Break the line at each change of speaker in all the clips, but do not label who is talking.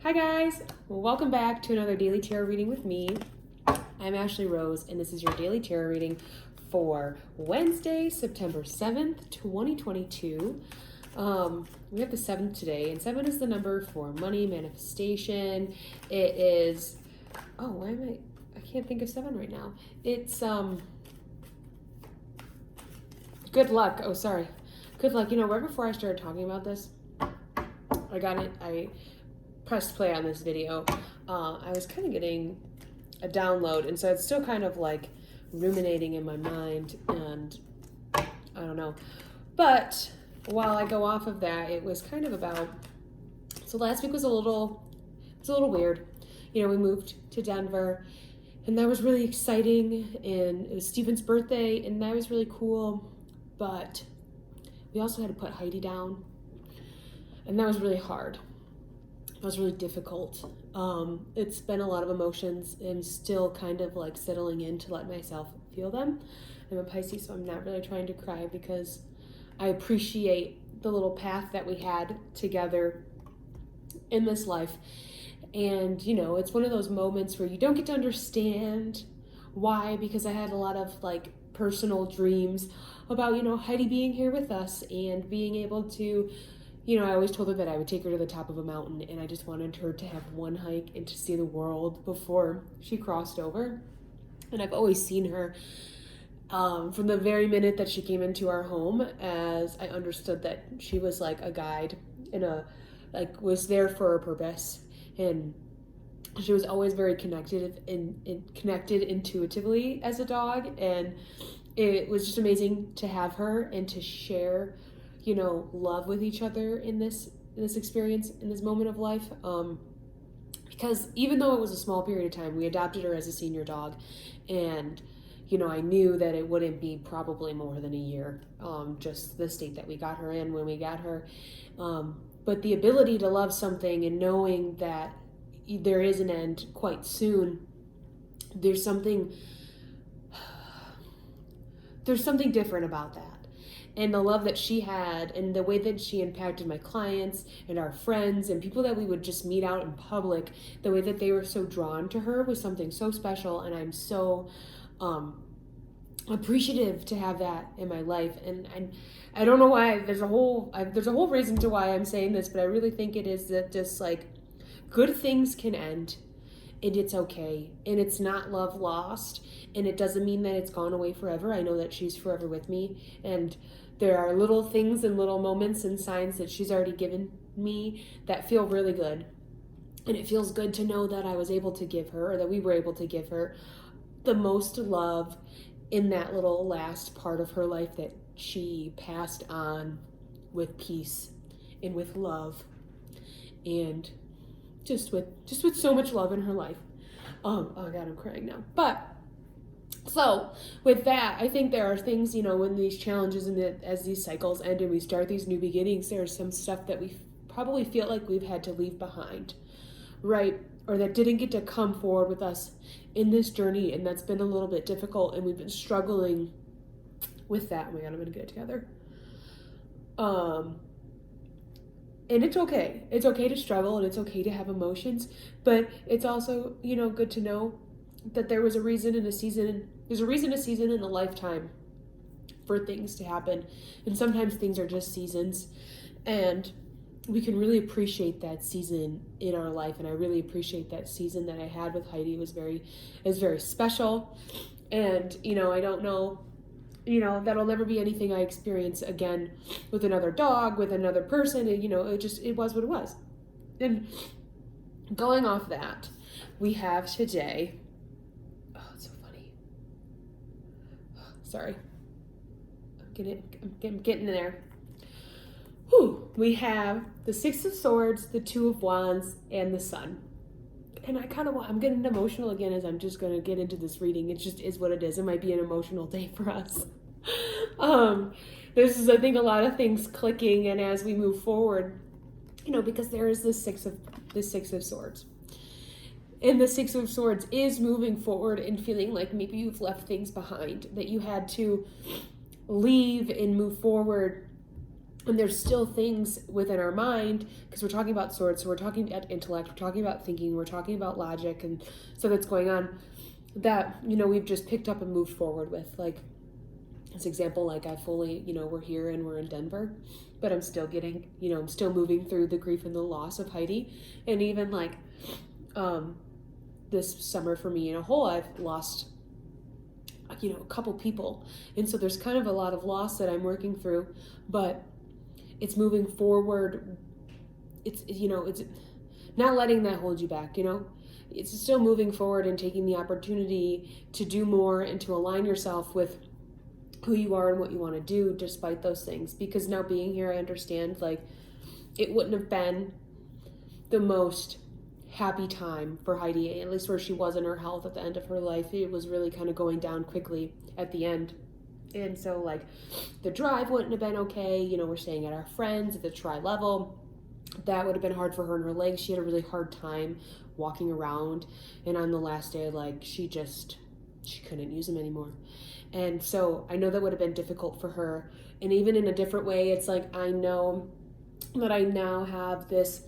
Hi guys, welcome back to another daily tarot reading with me. I'm Ashley Rose and this is your daily tarot reading for Wednesday, September 7th, 2022. We have the 7th today, and 7 is the number for money, manifestation. It is, I can't think of 7 right now. It's, good luck. Oh, sorry. Good luck. You know, right before I started talking about this, I pressed play on this video. I was kind of getting a download, and so it's still kind of like ruminating in my mind, and I don't know. But while I go off of that, it was kind of about, so last week was a little weird. You know, we moved to Denver, and that was really exciting, and it was Steven's birthday, and that was really cool, but we also had to put Heidi down, and that was really hard. It was really difficult. It's been a lot of emotions and still kind of like settling in to let myself feel them. I'm a Pisces, so I'm not really trying to cry because I appreciate the little path that we had together in this life. And, you know, it's one of those moments where you don't get to understand why, because I had a lot of like personal dreams about, you know, Heidi being here with us and being able to, you know, I always told her that I would take her to the top of a mountain, and I just wanted her to have one hike and to see the world before she crossed over. And I've always seen her from the very minute that she came into our home, as I understood that she was like a guide and was there for a purpose. And she was always very connected and connected intuitively as a dog. And it was just amazing to have her and to share, you know, love with each other in this experience, in this moment of life. Because even though it was a small period of time, we adopted her as a senior dog, and, you know, I knew that it wouldn't be probably more than a year, just the state that we got her in when we got her. But the ability to love something and knowing that there is an end quite soon, there's something different about that. And the love that she had and the way that she impacted my clients and our friends and people that we would just meet out in public, the way that they were so drawn to her was something so special. And I'm so appreciative to have that in my life. And I don't know why, there's a whole reason to why I'm saying this, but I really think it is that just like good things can end, and it's okay, and it's not love lost, and it doesn't mean that it's gone away forever. I know that she's forever with me, and there are little things and little moments and signs that she's already given me that feel really good. And it feels good to know that I was able to give her, or that we were able to give her, the most love in that little last part of her life that she passed on with peace and with love, and just with so much love in her life. Oh God, I'm crying now. But so with that, I think there are things, you know, when these challenges and as these cycles end and we start these new beginnings, there's some stuff that we probably feel like we've had to leave behind, right? Or that didn't get to come forward with us in this journey, and that's been a little bit difficult, and we've been struggling with that. Oh my God, I'm gonna get it together. And it's okay. It's okay to struggle, and it's okay to have emotions, but it's also, you know, good to know that there was a reason and a season. There's a reason, a season, and a lifetime for things to happen. And sometimes things are just seasons, and we can really appreciate that season in our life. And I really appreciate that season that I had with Heidi. It was very special. And, you know, I don't know, you know, that'll never be anything I experience again with another dog, with another person. And, you know, it was what it was. And going off that, we have today, oh, it's so funny. Sorry. I'm getting there. Whew. We have the Six of Swords, the Two of Wands, and the Sun. And I'm getting emotional again as I'm just going to get into this reading. It just is what it is. It might be an emotional day for us. This is, I think, a lot of things clicking, and as we move forward, you know, because there is the Six of Swords. And the Six of Swords is moving forward and feeling like maybe you've left things behind that you had to leave and move forward And there's still things within our mind, because we're talking about swords, so we're talking about intellect, we're talking about thinking, we're talking about logic, and so that's going on, that, you know, we've just picked up and moved forward with. Like, this example, like I fully, you know, we're here and we're in Denver, but I'm still getting, you know, I'm still moving through the grief and the loss of Heidi. And even like this summer for me in a whole, I've lost, you know, a couple people. And so there's kind of a lot of loss that I'm working through, but it's moving forward. It's, you know, it's not letting that hold you back, you know. It's still moving forward and taking the opportunity to do more and to align yourself with who you are and what you want to do despite those things. Because now being here, I understand, like, it wouldn't have been the most happy time for Heidi, at least where she was in her health at the end of her life. It was really kind of going down quickly at the end. And so, like, the drive wouldn't have been okay. You know, we're staying at our friends at the tri-level. That would have been hard for her and her legs. She had a really hard time walking around. And on the last day, like, she couldn't use them anymore. And so I know that would have been difficult for her. And even in a different way, it's like, I know that I now have this,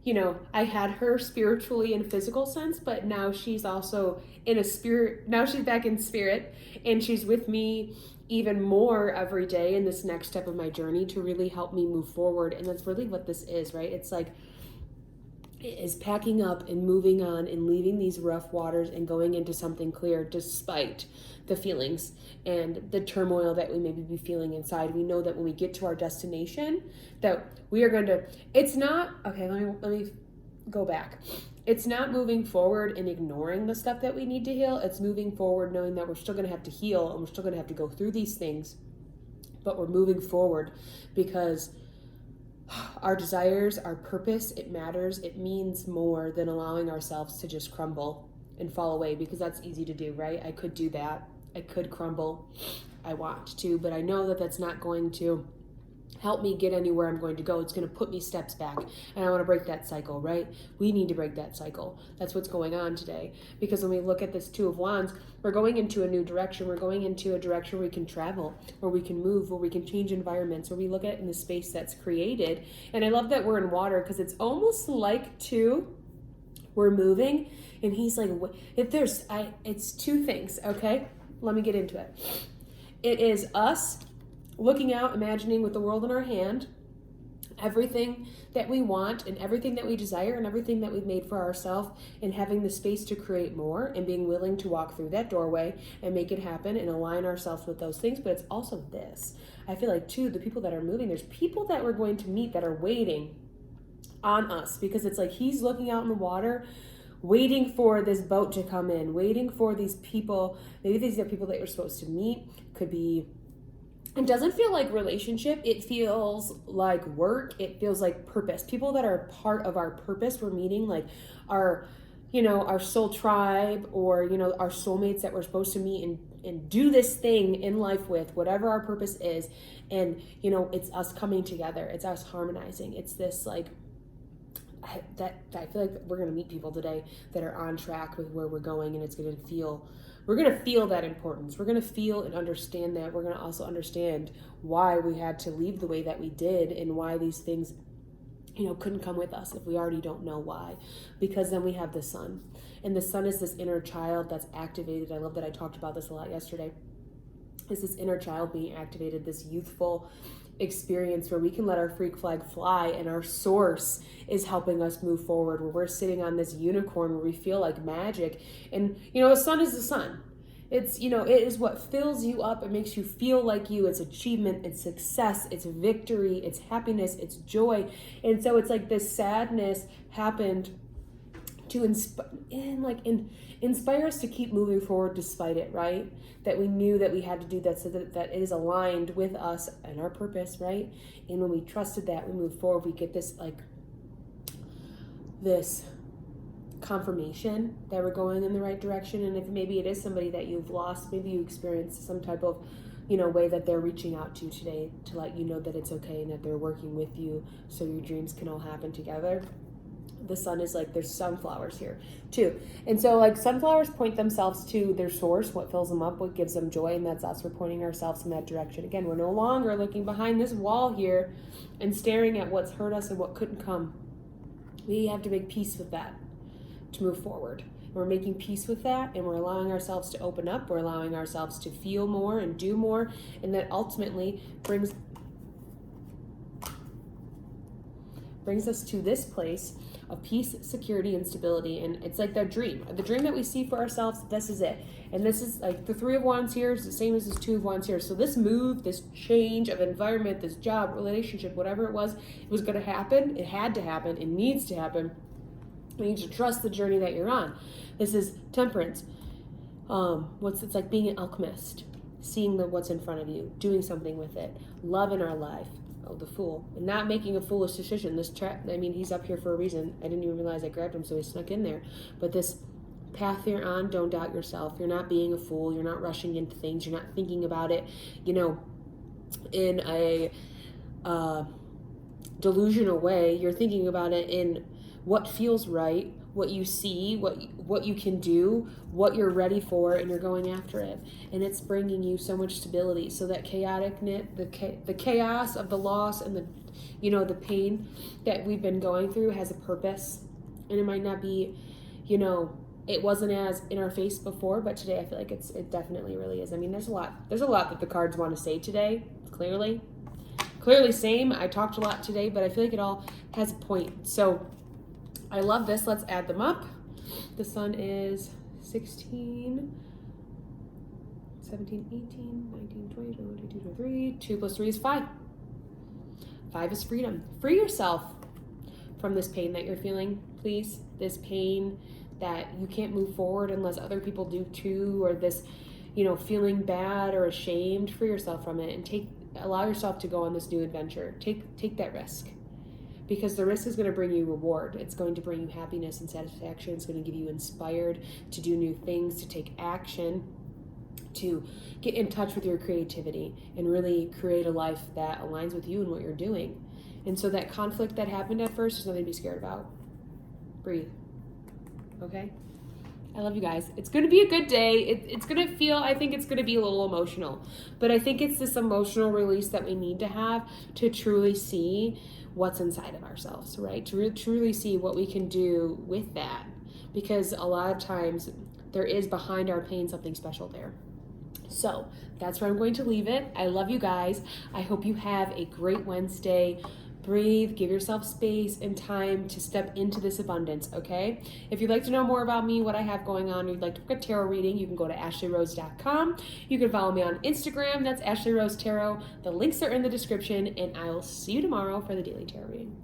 you know, I had her spiritually in a physical sense, but now she's also in a spirit. Now she's back in spirit, and she's with me even more every day in this next step of my journey to really help me move forward. And that's really what this is, right? It's like, it is packing up and moving on and leaving these rough waters and going into something clear despite the feelings and the turmoil that we maybe be feeling inside. We know that when we get to our destination, that we are going to, it's not, okay, let me go back. It's not moving forward and ignoring the stuff that we need to heal. It's moving forward knowing that we're still going to have to heal and we're still going to have to go through these things, but we're moving forward because our desires, our purpose, it matters. It means more than allowing ourselves to just crumble and fall away, because that's easy to do, right? I could do that. I could crumble. I want to, but I know that that's not going to help me get anywhere I'm going to go. It's going to put me steps back, and I want to break that cycle, right? We need to break that cycle. That's what's going on today, because when we look at this Two of Wands, we're going into a new direction. We're going into a direction where we can travel, where we can move, where we can change environments, where we look at in the space that's created. And I love that we're in water, because it's almost like we're moving, and he's like, it's two things, okay? Let me get into it. It is us looking out, imagining with the world in our hand, everything that we want and everything that we desire and everything that we've made for ourselves, and having the space to create more and being willing to walk through that doorway and make it happen and align ourselves with those things. But it's also this. I feel like, too, the people that are moving, there's people that we're going to meet that are waiting on us, because it's like he's looking out in the water, waiting for this boat to come in, waiting for these people. Maybe these are people that you're supposed to meet. Could be, it doesn't feel like relationship. It feels like work. It feels like purpose. People that are part of our purpose, we're meeting, like our, you know, our soul tribe, or, you know, our soulmates that we're supposed to meet and do this thing in life with, whatever our purpose is. And, you know, it's us coming together. It's us harmonizing. It's this, like, I feel like we're going to meet people today that are on track with where we're going, and it's going to feel, we're going to feel that importance. We're going to feel and understand that. We're going to also understand why we had to leave the way that we did, and why these things, you know, couldn't come with us if we already don't know why. Because then we have the sun, and the sun is this inner child that's activated. I love that I talked about this a lot yesterday. It's this inner child being activated, this youthful experience where we can let our freak flag fly, and our source is helping us move forward, where we're sitting on this unicorn where we feel like magic. And, you know, the sun is the sun. It's, you know, it is what fills you up. It makes you feel like you. It's achievement, it's success, it's victory, it's happiness, it's joy. And so it's like this sadness happened to inspire us to keep moving forward despite it, right? That we knew that we had to do that, so that it is aligned with us and our purpose, right? And when we trusted that, we moved forward. We get this, like, this confirmation that we're going in the right direction. And if maybe it is somebody that you've lost, maybe you experienced some type of, you know, way that they're reaching out to you today to let you know that it's okay and that they're working with you so your dreams can all happen together. the sun is like, there's sunflowers here too. And so like sunflowers point themselves to their source, what fills them up, what gives them joy. And that's us. We're pointing ourselves in that direction. Again, we're no longer looking behind this wall here and staring at what's hurt us and what couldn't come. We have to make peace with that to move forward. We're making peace with that, and we're allowing ourselves to open up. We're allowing ourselves to feel more and do more. And that ultimately brings us to this place of peace, security, and stability. And it's like the dream that we see for ourselves. This is it. And this is like the 3 of Wands here is the same as this 2 of Wands here. So this move, this change of environment, this job, relationship, whatever it was going to happen. It had to happen. It needs to happen. You need to trust the journey that you're on. This is Temperance. It's like being an alchemist, seeing what's in front of you, doing something with it, love in our life. Oh, the Fool. And not making a foolish decision. He's up here for a reason. I didn't even realize I grabbed him, so he snuck in there. But this path you're on, don't doubt yourself. You're not being a fool. You're not rushing into things. You're not thinking about it, in a delusional way. You're thinking about it in what feels right, what you see, what you can do, what you're ready for, and you're going after it. And it's bringing you so much stability. So that the chaos of the loss and the pain that we've been going through has a purpose. And it might not be, it wasn't as in our face before, but today I feel like it definitely really is. I mean, there's a lot that the cards want to say today, clearly same. I talked a lot today, but I feel like it all has a point. So I love this. Let's add them up. The sun is 16, 17, 18, 19, 20, 21, 22, 23. 2 plus 3 is 5. 5 is freedom. Free yourself from this pain that you're feeling, please. This pain that you can't move forward unless other people do too, or this, feeling bad or ashamed. Free yourself from it and allow yourself to go on this new adventure. Take that risk. Because the risk is going to bring you reward. It's going to bring you happiness and satisfaction. It's going to give you inspired to do new things, to take action, to get in touch with your creativity and really create a life that aligns with you and what you're doing. And so that conflict that happened at first, there's nothing to be scared about. Breathe. Okay? I love you guys. It's going to be a good day. It's going to feel, I think it's going to be a little emotional. But I think it's this emotional release that we need to have to truly see what's inside of ourselves, right? To truly see what we can do with that. Because a lot of times there is behind our pain something special there. So that's where I'm going to leave it. I love you guys. I hope you have a great Wednesday. Breathe, give yourself space and time to step into this abundance, okay? If you'd like to know more about me, what I have going on, or you'd like to book a tarot reading, you can go to ashleyrose.com. You can follow me on Instagram. That's Ashley Rose Tarot. The links are in the description, and I will see you tomorrow for the daily tarot reading.